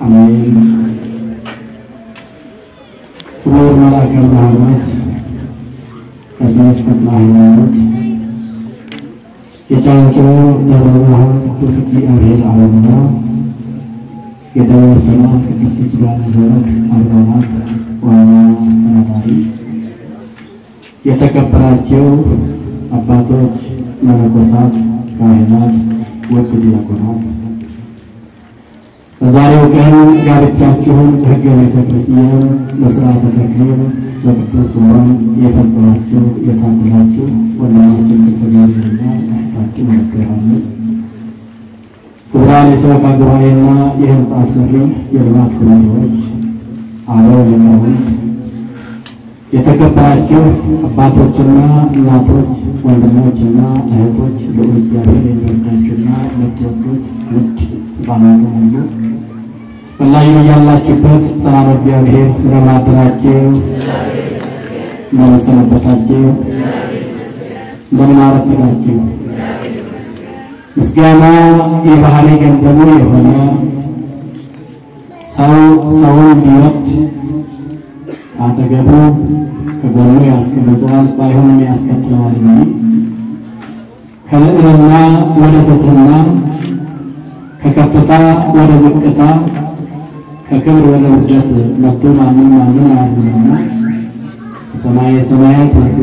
አሜን። ክቡር መልአከ ብርሃናት ቀሲስ ተክለ ሃይማኖት የጫንጮ ደብረ ብርሃን ቅዱስ ገብርኤል አቡነ የደብረ ሰላም ቅድስት ኪዳነ ምሕረት አድባራት ዋና አስተዳዳሪ፣ የተከበራችሁ አባቶች፣ መነኮሳት፣ ካህናት፣ ወድ ዲያቆናት በዛሬው ቀን ጋብቻችሁን በሕገ ቤተ ክርስቲያን በሥርዓተ ተክሊል በቅዱስ ቁርባን የፈጸማችሁ የታደላችሁ ወንድማችን ከተገኘና እህታችን ወለተ ዮሐንስ፣ ክቡራን የሰበካ ጉባኤና የሕንፃ አሰሪ የልማት ኮሚቴዎች፣ አበው ሊቃውንት፣ የተከበራችሁ አባቶችና እናቶች፣ ወንድሞችና እህቶች፣ በእግዚአብሔር የሚወዳችሁና የምትወዱት ውድ ሕፃናት ሁሉ በላዩ ያላችሁበት ሰላም እግዚአብሔር እንደማደራችሁ እንደምሰነበታችሁ እንደምናረፍዳችሁ ምስጋና የባህሪ ገንዘቡ የሆነ ሰውን ቢወድ አጠገቡ ከጎኑ ያስቀምጠዋል፣ ባይሆንም ያስከትለዋል እንጂ ከልዕልና ወደ ትሕትና ከከፍታ ወደ ዝቅታ ከክብር ወደ ውርደት መጥቶ ማንም አያድንምና ከሰማየ ሰማያት ወርዶ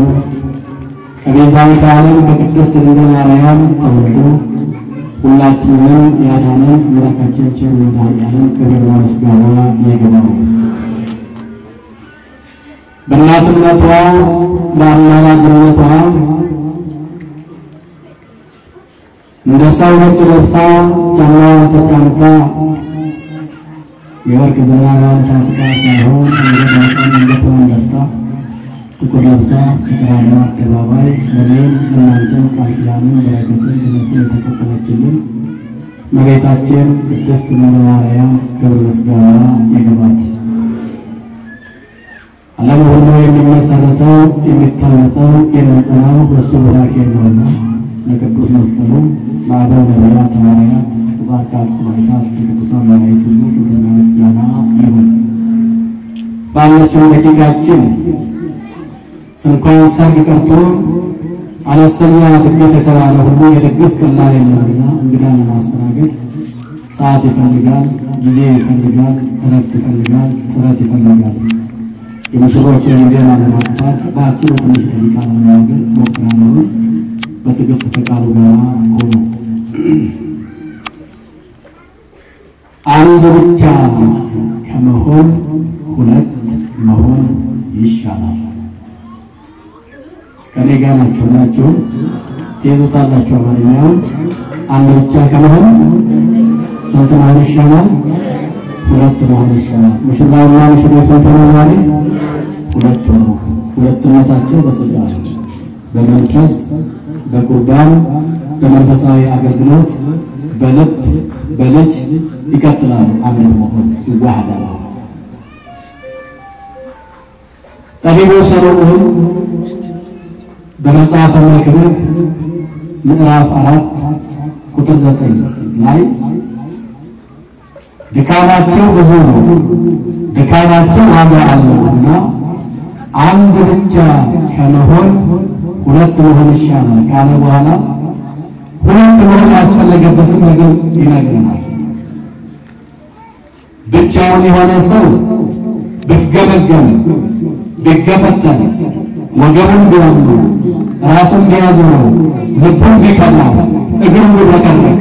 ከቤዛዊተ ዓለም ከቅድስት ድንግል ማርያም ተወልዶ ሁላችንንም ያዳነን አምላካችን ቸር መድኃኔዓለም ክብርና ምስጋና ይግባው። በእናትነቷ በአማላጅነቷ እንደ ሰው ነጭ ለብሳ ጫማዋን ተጫምታ የወርቅ ዝናሯን ታጥቃ ሳይሆን አንገቷን ደፍታ ጥቁር ለብሳ ከቀራንዮ አደባባይ ለእኔም ለእናንተም ቃል ኪዳንን በረከትን ድነትን የተቀበለችልን እመቤታችን ቅድስት ድንግል ማርያም ክብር ምስጋና ይግባት። ዓለም ሁሉ የሚመሰረተው የሚታነጸው የሚጸናው በእሱ ቡራኬ ነውና ለቅዱስ መስቀሉ ለአበው ነቢያት ሐዋርያት ጻድቃን ሰማዕታት ለቅዱሳን መላእክት ሁሉ ክብርና ምስጋና ይሁን። ባለችን ደቂቃችን ስንኳን ሰርግ ቀርቶ አነስተኛ ድግስ የተባለ ሁሉ የድግስ ቀላል የለምና እንግዳን ለማስተናገድ ሰዓት ይፈልጋል፣ ጊዜ ይፈልጋል፣ እረፍት ይፈልጋል፣ ጥረት ይፈልጋል። የሙሽሮችን ጊዜ ለማጥፋት በአጭሩ ትንሽ ደቂቃ ለመናገር ሞክራለሁ። በትዕግስት ከቃሉ ጋር ሆኖ አንድ ብቻ ከመሆን ሁለት መሆን ይሻላል። ከኔ ጋር ናችሁ ትይዙታላችሁ። አማርኛውን አንድ ብቻ ከመሆን ስንት መሆን ይሻላል? ሁለት መሆን ይሻላል። ሙሽራውና ሙሽሪት ስንት ነው ዛሬ? ሁለት ነው። ሁለትነታቸው በሥጋ በመንፈስ በቁርባን በመንፈሳዊ አገልግሎት በልብ በልጅ ይቀጥላሉ። አንድ መሆን ይዋሃዳሉ። ጠቢቡ ሰሎሞን በመጽሐፈ መክብብ ምዕራፍ 4 ቁጥር 9 ላይ ድካማቸው ብዙ ነው፣ ድካማቸው ዋጋ አለውና አንድ ብቻ ከመሆን ሁለት መሆን ይሻላል ካለ በኋላ ሁለት መሆን ያስፈለገበትን ነገር ይነግረናል። ብቻውን የሆነ ሰው ቢፍገመገም ቢገፈተር ወገቡን ቢያምኑ ራሱን ቢያዞረው ልቡን ቢከላው እግሩን ቢበቀለቅ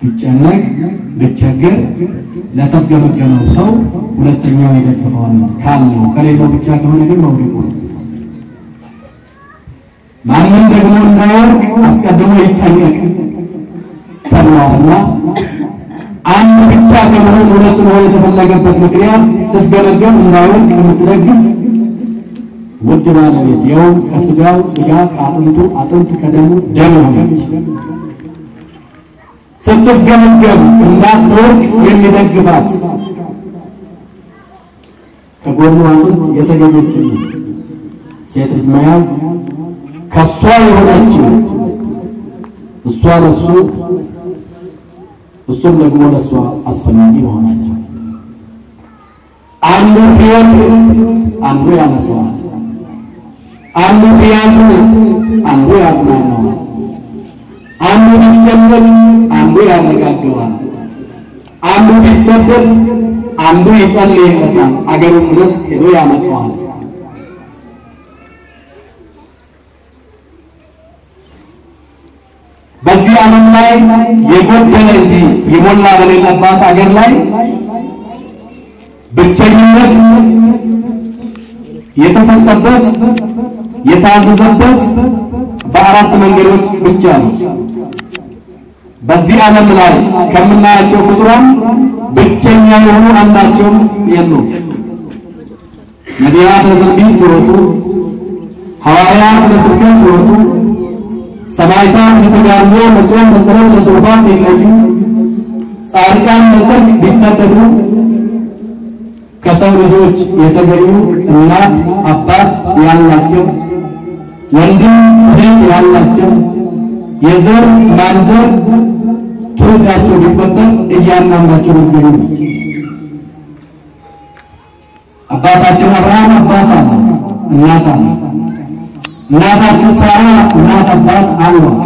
ቢጨነቅ ቢቸገር ለተፍገመገመው ሰው ሁለተኛው ይደግፈዋል ካለው። ከሌላው ብቻ ከሆነ ግን መውደቁ ነው። ማንም ደግሞ እንዳይወርቅ አስቀድሞ ይጠነቅ ተብሏልና አንድ ብቻ ከመሆን ሁለት መሆን የተፈለገበት ምክንያት ስትገመገም እንዳይወርቅ የምትደግፍ ውድ ባለቤት ይኸው ከስጋው ስጋ ከአጥንቱ አጥንት ከደሙ ደም ሆነች። ስትገመገም እንዳትወርቅ የሚደግፋት ከጎኑ አጥንት የተገኘችው ሴት ልጅ መያዝ ከሷ የሆነችው እሷ ለሱ እሱም ደግሞ ለሷ አስፈላጊ መሆናቸው አንዱ ቢወድ አንዱ ያነሳዋል አንዱ ቢያዝን አንዱ ያጽናናዋል አንዱ ቢጨነቅ አንዱ ያረጋጋዋል አንዱ ቢሰደድ አንዱ ይጸልይለታል አገሩን ድረስ ሄዶ ያመጣዋል በዚህ ዓለም ላይ የጎደለ እንጂ የሞላ በሌለባት አገር ላይ ብቸኝነት የተሰጠበት የታዘዘበት በአራት መንገዶች ብቻ ነው በዚህ ዓለም ላይ ከምናያቸው ፍጡራን ብቸኛ የሆኑ አንዳቸው የሉም ነቢያት ለትንቢት ወጡ ሐዋርያት ለስብከት ወጡ ሰማዕታት ለተጋድሎ ለጾም ለጸሎት ለትሩፋት ይለዩ ጻድቃን ለጽድቅ ቢሰደዱ ከሰው ልጆች የተገኙ እናት አባት ያላቸው ወንድም እህት ያላቸው የዘር ማንዘር ትውልዳቸው ቢቆጠር እያንዳንዳቸው ይገኙ አባታችን አብርሃም አባት አለ እናት አለ እናታችን ሳራ እናት አባት አሏት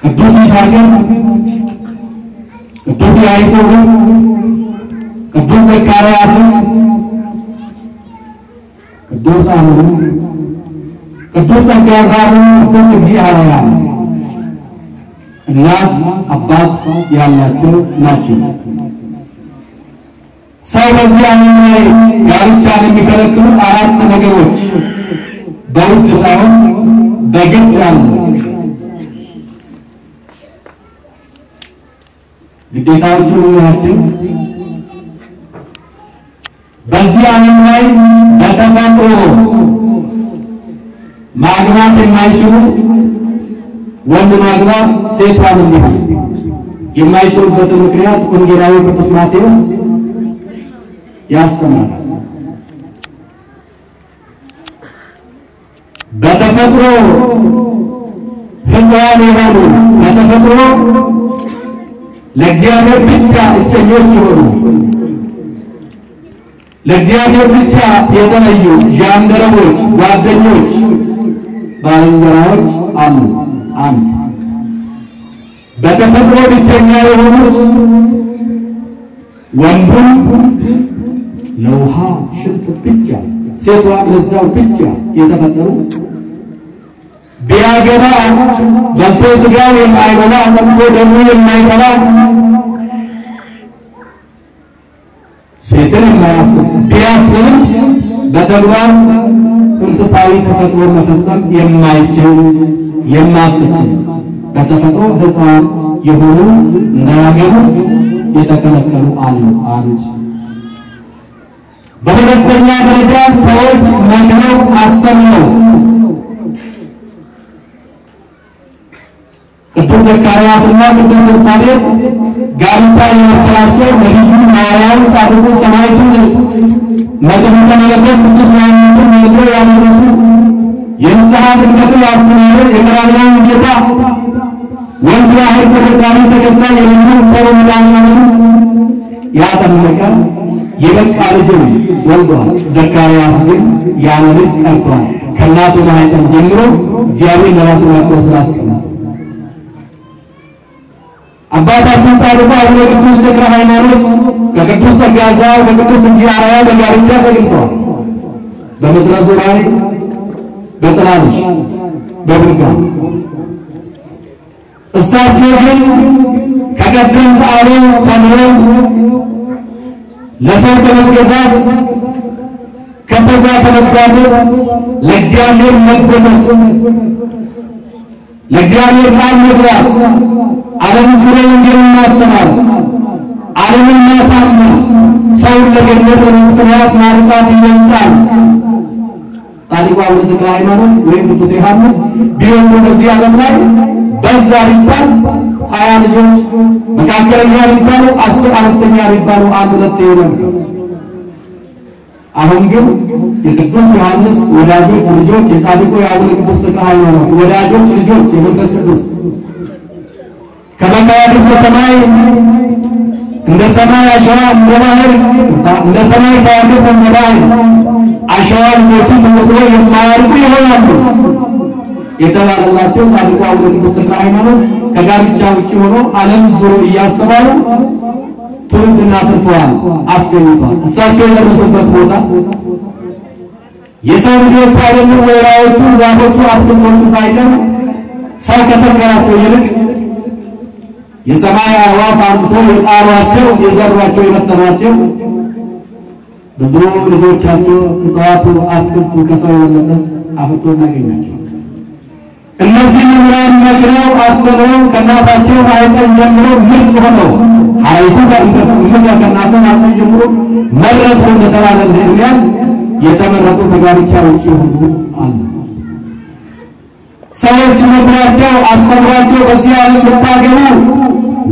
ቅዱስ ይስሐቅ ቅዱስ ያዕቆብ ቅዱስ ዘካርያስ ቅዱስ አብርሃም ቅዱስ አጋዛር ቅዱስ እግዚአብሔር እናት አባት ያላቸው ናቸው ሰው በዚህ ዓለም ላይ ጋብቻን የሚከለክሉ አራት ነገሮች በውድ ሳይሆን በግድ አሉ ግዴታዎቹን እናያቸው በዚህ ዓለም ላይ በተፈጥሮ ማግባት የማይችሉ ወንድ ማግባት ሴቷን እንዲሁ የማይችሉበት ምክንያት ወንጌላዊ ቅዱስ ማቴዎስ ያስተምራል በተፈጥሮ ሕፃን የሆኑ በተፈጥሮ ለእግዚአብሔር ብቻ እጨኞች የሆኑ ለእግዚአብሔር ብቻ የተለዩ ጃንደረቦች ጓደኞች ባልንጀራዎች አሉ አንድ በተፈጥሮ ብቸኛ የሆኑት ወንዱም ለውሃ ሽንት ብቻ ሴቷ ለዛው ብቻ የተፈጠሩ ቢያገባ በልቶ ስጋው የማይበላ ጠጥቶ ደግሞ የማይበላ ሴትን የማያስብ ቢያስብም በተግባር እንስሳዊ ተፈጥሮ መፈጸም የማይችል የማትችል በተፈጥሮ ሕፃን የሆኑ እንዳያገቡ የተከለከሉ አሉ አንድ በሁለተኛ ደረጃ ሰዎች መክረው አስተምረው ቅዱስ ዘካርያስና ቅዱስ ኤልሳቤጥ ጋብቻ የነበራቸው ነቢዩ ሐዋርያው ጻድቁ ሰማዕቱ መጥምቀ መለኮት ቅዱስ ዮሐንስን ወልደው ያደረሱ የንስሐ ጥምቀትን ያስተማሩ የቀራንዮውን ጌታ ወልድ ዋሕድ ተቀዳሚ ተከታይ የሆነው ሰው መድኃኒዓለም ያጠመቀ የበቃ ልጅን ወልዷል ዘካርያስ ግን ያለ ልጅ ቀርቷል ከእናቱ ማኅፀን ጀምሮ እግዚአብሔር ለራሱ መርጦ ስላስቀመጠ አባታችን ጻድቁ አቡነ ቅዱስ ተክለ ሃይማኖት ከቅዱስ አጋዛው ከቅዱስ እግዚአብሔር በጋብቻ ተገኝተዋል በምድረ ዙሪያ በጥላልሽ በብርጋ እሳቸው ግን ከቀደምት ዓለም ተምረው ለሰው ከመገዛት ከሰው ጋር ከመጓተት ለእግዚአብሔር መገዛት ለእግዚአብሔር ቃል መግባት ዓለም ዙሪያ ወንጌልን ማስተማር ዓለምን ማሳመን ሰውን ለገነት ለመንግሥተ ማብቃት ይበልጣል ጻድቁ አቡነ ተክለ ሃይማኖት ወይም ቅዱስ ዮሐንስ ቢወልዱ በዚህ ዓለም ላይ በዛ ቢባል 20 ልጆች መካከለኛ ቢባሉ 10 አነስተኛ ቢባሉ አንድ ሁለት ይሆናል አሁን ግን የቅዱስ ዮሐንስ ወዳጆች ልጆች የጻድቁ የአቡነ ቅዱስ ተክለ ሃይማኖት ወዳጆች ልጆች የመንፈስ ቅዱስ ከመካያድ በሰማይ እንደ ሰማይ አሸዋ እንደ ባህር እንደ ሰማይ ካያድ በመዳይ አሸዋ ልጆቹ ተመጥሮ የማያርቁ ይሆናሉ የተባለላቸው ጻድቁ አቡነ ቅዱስ ተክለ ሃይማኖት ከጋብቻ ውጪ ሆኖ ዓለም ዙሮ እያስተማሩ ትውልድና ተርፈዋል አስገኝቷል። እሳቸው የደረሱበት ቦታ የሰው ልጆች አይደሉም ወይራዎቹ ዛፎቹ አትክልቶቹ ሳይቀር ሰው ከተከራቸው ይልቅ የሰማይ አዕዋፍ አምጥቶ የጣሏቸው የዘሯቸው የመተሯቸው ብዙ ልጆቻቸው እጽዋቱ አትክልቱ ከሰው የበለጠ አፍርቶ እናገኛቸው። እነዚህ ምሁራን መክረው አስተምረው ከእናታቸው ማኅፀን ጀምሮ ምርጥ ሆነው ሀይቱ ከእናቱ ማኅፀን ጀምሮ መረጡ እንደተባለ እንደ ኤርምያስ የተመረጡ ከጋብቻ ውጪ ሆኑ አሉ። ሰዎች መክሯቸው አስተምሯቸው በዚህ ዓለም ብታገቡ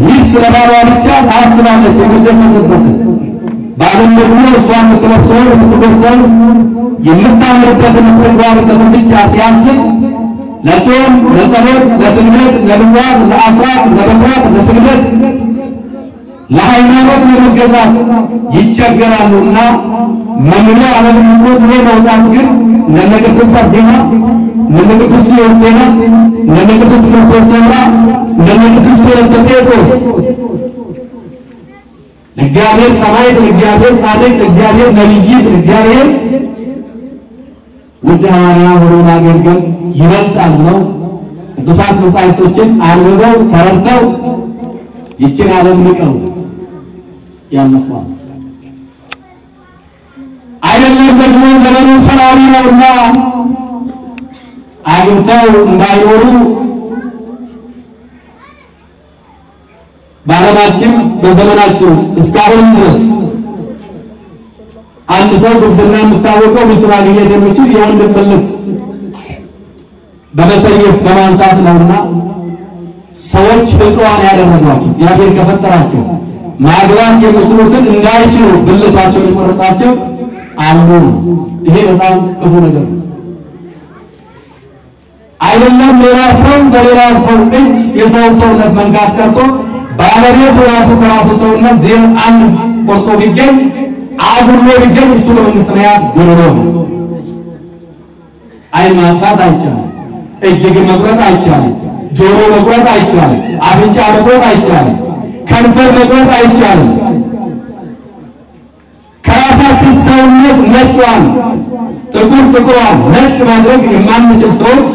ሚስት ለባሏ ብቻ ታስባለች የምትደሰትበትን ባልም ደግሞ እሷ የምትለብሰውን የምትጎርሰውን የምታምርበትን የምትጓርበትን ብቻ ሲያስብ ለጾም ለጸሎት ለስግደት ለምጽዋት ለአስራት ለበኩራት ለስግደት ለሃይማኖት ለመገዛት ይቸገራሉና መምሪያ ዓለምን ብሎ መውጣት ግን እነ ቅዱስ አርሴማ እነ ቅዱስ ዮሴና እነ ቅዱስ ዮሴና እነ ቅዱስ ጴጥሮስ ለእግዚአብሔር ሰማዕት ለእግዚአብሔር ጻድቅ ለእግዚአብሔር ነቢይት ለእግዚአብሔር ውድ ሐዋርያ ሆኖ ማገልገል ይበልጣል ነው። ቅዱሳት መጻሕፍቶችን አንብበው ተረድተው ይችን ዓለም ንቀው ያለፈዋል። አይደለም ደግሞ ዘመኑ ሰላም ነውና አግብተው እንዳይኖሩ ባለማችን በዘመናችን እስካሁን ድረስ አንድ ሰው ጉብዝና የምታወቀው ሚስት ማግኘት የሚችል የወንድ ብልት በመሰየፍ በማንሳት ነውና ሰዎች ሕፃን ያደረጓቸው እግዚአብሔር ከፈጠራቸው ማግባት የሚችሉትን እንዳይችሉ ብልታቸውን የቆረጣቸው አሉ። ይሄ በጣም ክፉ ነገር ነው። አይደለም ሌላ ሰው በሌላ ሰው እጅ የሰው ሰውነት መንካት ቀርቶ ባለቤቱ ራሱ ከራሱ ሰውነት ዜን አንድ ቆርጦ ቢገኝ አጉሎ ቢገኝ እሱ ለመንግሥተ ሰማያት ጉሮሮ ነው። ዓይን ማንሳት አይቻልም። እጅ መቁረጥ አይቻልም። ጆሮ መቁረጥ አይቻልም። አፍንጫ መቁረጥ አይቻልም። ከንፈር መቁረጥ አይቻልም። ከራሳችን ሰውነት ነጯን ጥቁሯን ነጭ ማድረግ የማንችል ሰዎች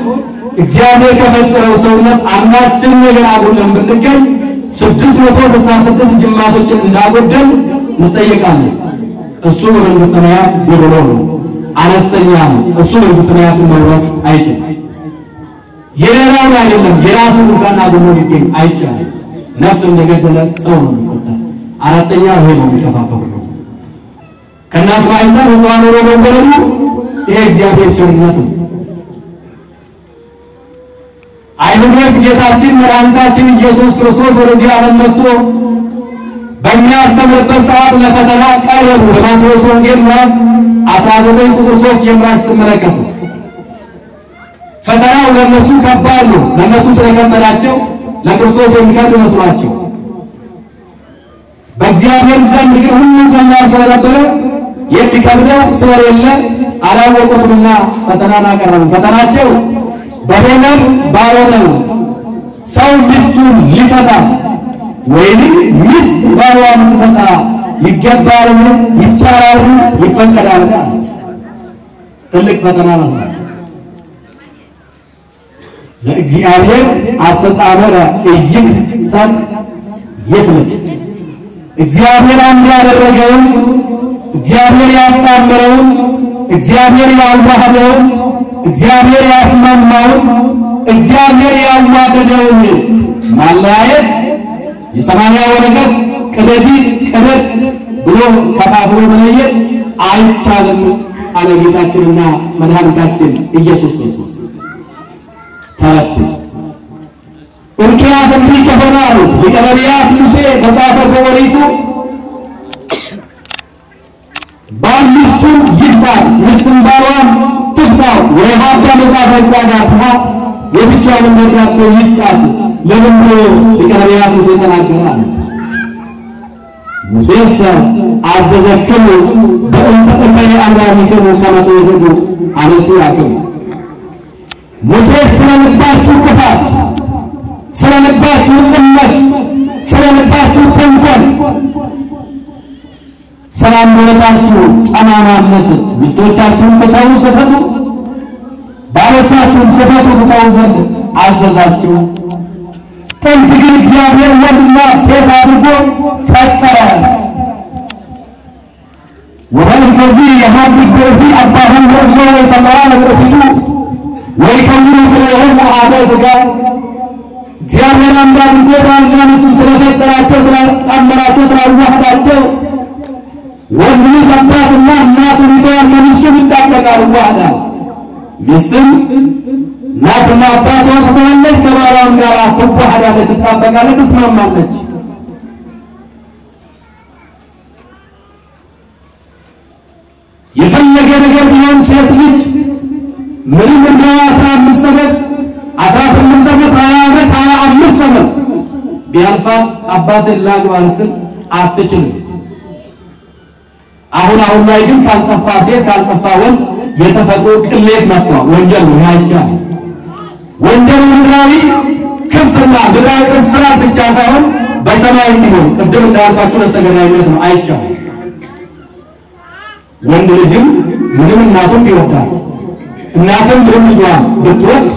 እግዚአብሔር ከፈጠረው ሰውነት አንዳችን ነገር አጉለን ብንገኝ 666 ጅማቶችን እንዳጎደል እንጠየቃለን። እሱ በመንግሥተ ሰማያት ጉሮሮ ነው፣ አነስተኛ ነው። እሱ መንግሥተ ሰማያትን መውረስ አይችልም። የሌላው አይደለም የራሱን እንኳን አጉሎ ሊገኝ አይቻልም። ነፍስ እንደገደለ ሰው ነው የሚቆጠር። አራተኛ ይሄ ነው የሚከፋፈለው ነው። ከእናት ማኅፀን ሕፃን ሆኖ መወለዱ ይሄ እግዚአብሔር ቸርነት ነው። አይሁዶች ጌታችን መድኃኒታችን ኢየሱስ ክርስቶስ ወደዚህ ዓለም መጥቶ በሚያስተምርበት ሰዓት ለፈተና ቀረቡ። በማቴዎስ ወንጌል ምዕራፍ 19 ቁጥር 3 ጀምራችሁ ስትመለከቱት ፈተናው ለነሱ ከባድ ነው። ለነሱ ስለከበዳቸው ለክርስቶስ የሚከብድ መስሏቸው በእግዚአብሔር ዘንድ ግን ሁሉ ቀላል ስለነበረ የሚከብደው ስለሌለ አላወቁትምና ፈተናን አቀረቡ። ፈተናቸው በሆነም ባልሆነም ሰው ሚስቱን ሊፈታት ወይንም ሚስት ባሏን ልትፈታ ይገባልን? ይቻላልን? ይፈቀዳልን? አሉት። ትልቅ ፈተና መስሏቸው ዘእግዚአብሔር አስተጣመረ ኢይክሰት ይፍለጥ እግዚአብሔር አንድ ያደረገውን እግዚአብሔር ያጣመረውን እግዚአብሔር ያዋሃደውን እግዚአብሔር ያስማማውን እግዚአብሔር ያዋደደውን ማለያየት የሰማንያ ወረቀት ቅደዲ ቅደድ ብሎ ከፋፍሎ መለየት አይቻልም አለ ጌታችንና መድኃኒታችን ኢየሱስ ክርስቶስ። ተረቱ እንኪያስ እንዲህ ከሆነ አሉት ሊቀ ነቢያት ሙሴ በጻፈ በኦሪቱ ባል ሚስቱን ይፍታት፣ ሚስትም ባሏን ትፍታው፣ ወይሃዳ መጻፈ ጋርታ የፍቻውን ደብዳቤ ይስጣት፣ ለምን ለከነቢያት ሙሴ ተናገረ? ሙሴስ አዘዘክሙ በእንተ እከይ አምላክሙ ከመቶ ይደጉ አነስቲያክሙ ሙሴስ ስለልባችሁ ክፋት፣ ስለልባችሁ ጥመት፣ ስለልባችሁ ተንኮል፣ ስለአንደበታችሁ ጠማማነት ሚስቶቻችሁን ተፈቱ፣ ባሎቻችሁን ተፈቱ ዘንድ አዘዛችሁ። ጥንት ግን እግዚአብሔር ወንድና ሴት አድርጎ ፈጠረ። ወበል ከዚህ የሐዲድ በዚህ አባሁን ወሎ የተለዋ ለረሲቱ ወይ ከዚህ ስለሆነ አበዝጋ እግዚአብሔር አንዳንድ ባልና ሚስት ስለፈጠራቸው ስለጣመራቸው ስላዋህዳቸው ወንድ ልጅ አባትና እናቱን ይተዋል፣ ከሚስቱ ይጣበቃል። ዋህዳ ሚስትም እናትና አባቷን ትተዋለች፣ ከባሏም ጋር ትዋህዳለች፣ ትጣበቃለች፣ ትስማማለች። የፈለገ ነገር ቢሆን ሴት ልጅ ምንም እንደው 15 ዓመት 18 ዓመት 20 ዓመት 25 ዓመት ቢያልፋ አባትን ላግባለት አትችልም። አሁን ላይ ግን ካልጠፋ ሴት ካልጠፋ ወንድ የተፈጥሮ ቅሌት መጥቷል። ወንጀል ነው ያይቻል። ወንጀል ምድራዊ ክስና ምድራዊ እስራት ብቻ ሳይሆን በሰማይ እንዲሆን ቅድም እንዳልኳችሁ ለሰገዳይነት ነው አይቻል። ወንድ ልጅም ምንም እናቱን ቢወዳት እናቱን ልጇን ብትወድ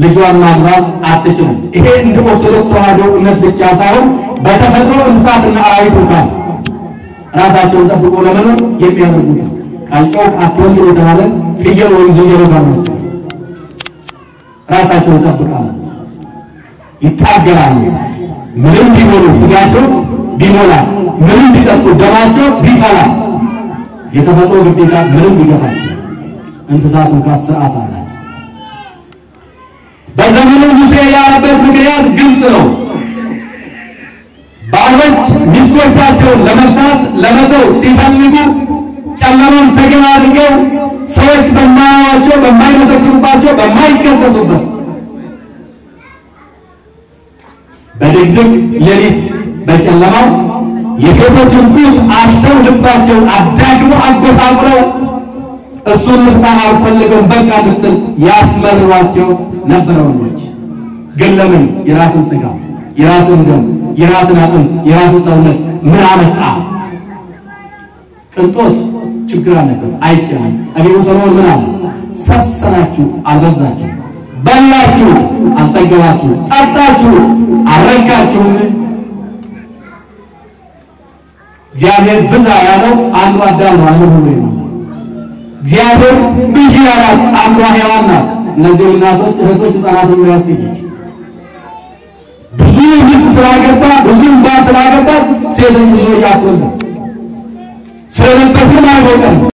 ልጇን ማግባት አትችልም። ይሄ እንደ ኦርቶዶክስ ተዋህዶ እምነት ብቻ ሳይሆን በተፈጥሮ እንስሳትና አራዊት እንኳን ራሳቸውን ጠብቆ ለመኖር የሚያደርጉት ካልጨው አትወልድ የተባለ ፍየል ወይም ዝንጀሮ ባነስ ራሳቸውን ጠብቃሉ፣ ይታገላሉ። ምንም ቢሞሉ ስጋቸው ቢሞላ ምንም ቢጠጡ ደማቸው ቢፈላ የተፈጥሮ ግዴታ ምንም ቢገፋቸው እንስሳት እንኳን ስርዓት አላቸው። በዘመኑ ሙሴ ያለበት ምክንያት ግልጽ ነው። ባሎች ሚስቶቻቸውን ለመፍታት ለመተው ሲፈልጉ ጨለማን ተገና አድርገው ሰዎች በማያዋቸው በማይመሰክሩባቸው በማይከሰሱበት በድቅድቅ ሌሊት በጨለማው የሴቶችን ጡት አሽተው ልባቸውን አዳግመው አጎሳቁለው እሱን ልፍታ አልፈልገውም በቃ እንድትል ያስመርሯቸው ነበረ። ወንዶች ግን ለምን የራስን ስጋ የራስን ደም የራስን አጥንት የራስን ሰውነት ምን አመጣ? ቅንጦት ችግር አለበት አይቻልም። አብዩ ሰለሞን ምን አለ? ሰሰናችሁ አልበዛችሁ፣ በላችሁ አልጠገባችሁ፣ ጠጣችሁ አልረካችሁም። እግዚአብሔር ብዛ ያለው አንዱ አዳም ነው አይደል? ነው እግዚአብሔር ብዛ ያለው አንዱ ሔዋን ናት። እነዚህ እናቶች እህቶች ህፃናት ነው ያስይኝ ብዙ ሚስት ስላገባ ብዙ ባል ስላገባ ሴት ልጅ ያቆለ ስለነበሰ ማይወጣ